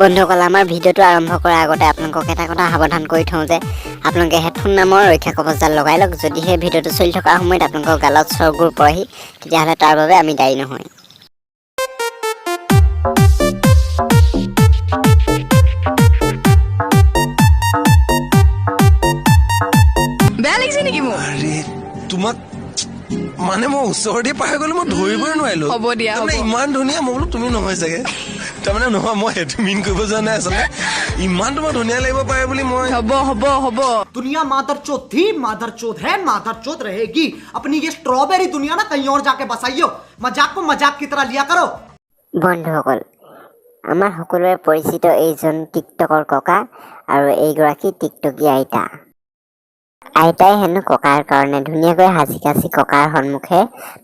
বন্ধুসকল আমাৰ ভিডিঅ'টো আৰম্ভ কৰাৰ আগতে আপোনালোকক এটা কথা সাৱধান কৰি থওঁ যে আপোনালোকে হেডফোন নামৰ ৰক্ষা কৱচডাল লগাই লওক। যদিহে ভিডিঅ'টো চলি থকাৰ সময়ত আপোনালোকৰ গালত স্বৰবোৰ পৰেহি তেতিয়াহ'লে তাৰ বাবে আমি দায়ী নহয়। বেয়া লাগিছে নেকি মোৰ? আৰে তোমাক মানে মই ওচৰতে পাই গ'লো, মই ধৰিবই নোৱাৰিলো। হ'ব দিয়া, হ'ব। ইমান ধুনীয়া, মই বোলো তুমি নহয় চাগে। তাৰমানে নহয়, মই সেইটো মিন কৰিব যোৱা নাই আচলতে। ইমান তোমাৰ ধুনীয়া লাগিব পাৰে বুলি মই হ'ব। दुनिया मादरचोद थी, मादरचोद है, मादरचोद रहेगी। अपनी ये स्ट्रॉबेरी दुनिया ना कहीं और जाके बसाइयो। मजाक को मजाक की तरह लिया करो। বন্ধুসকল আমাৰ সকলোৰে পৰিচিত এইজন টিকটকৰ ককা আৰু এইগৰাকী টিকটকী আইতা। আইতাই হেনো ককাৰ কাৰণে ধুনীয়াকৈ হাঁচি কাচি ককাৰ সন্মুখে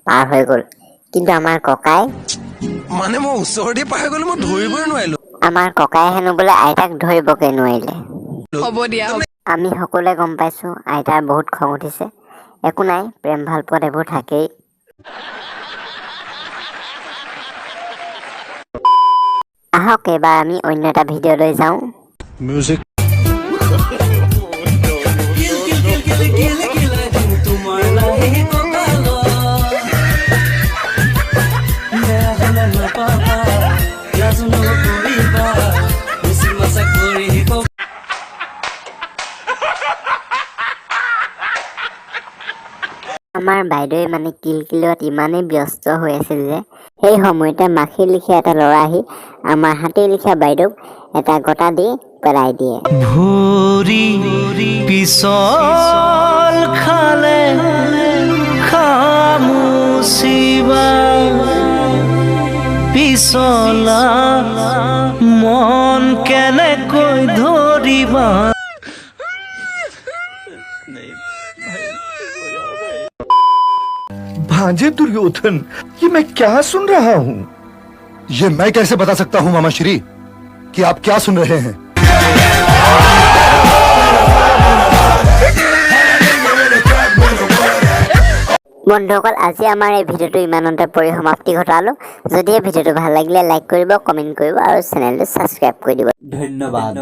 পাৰ হৈ গ'ল, কিন্তু আমাৰ ককাই মানে মই ওচৰতে পাই গ'লো, মই ধৰিবই নোৱাৰিলো। আমাৰ ককাই হেনো বোলে আইতাক ধৰিবকে নোৱাৰিলে। হ'ব দিয়া, হ'ব। আমি সকলোৱে গম পাইছোঁ আইতাৰ বহুত খং উঠিছে। একো নাই, প্ৰেম ভাল পোৱাত এইবোৰ থাকেই। আহক এইবাৰ আমি অন্য এটা ভিডিঅ'লৈ যাওঁ। Music. আমাৰ বাইদেৱে মানে কিলকিলোৱাত ইমানেই ব্যস্ত হৈ আছিল যে সেই সময়তে মাখি লিখীয়া এটা ল'ৰা আহি আমাৰ হাতী লিখীয়া বাইদেউক এটা গটা দি পেলাই দিয়ে। ভৰি পিছল খালে খামুচিবা পিছলা মন কেনেকৈ ধৰিবা। भांजे दुर्योधन, ये मैं क्या सुन रहा हूँ? ये मैं कैसे बता सकता हूँ मामा श्री कि आप क्या सुन रहे हैं? বন্ধুসকল আজি আমাৰ এই ভিডিঅ'টো ইমানতে পৰিসমাপ্তি ঘটালোঁ। যদিহে ভিডিঅ'টো ভাল লাগিলে লাইক কৰিব, কমেণ্ট কৰিব আৰু চেনেলটো ছাবস্ক্ৰাইব কৰি দিব। ধন্যবাদ।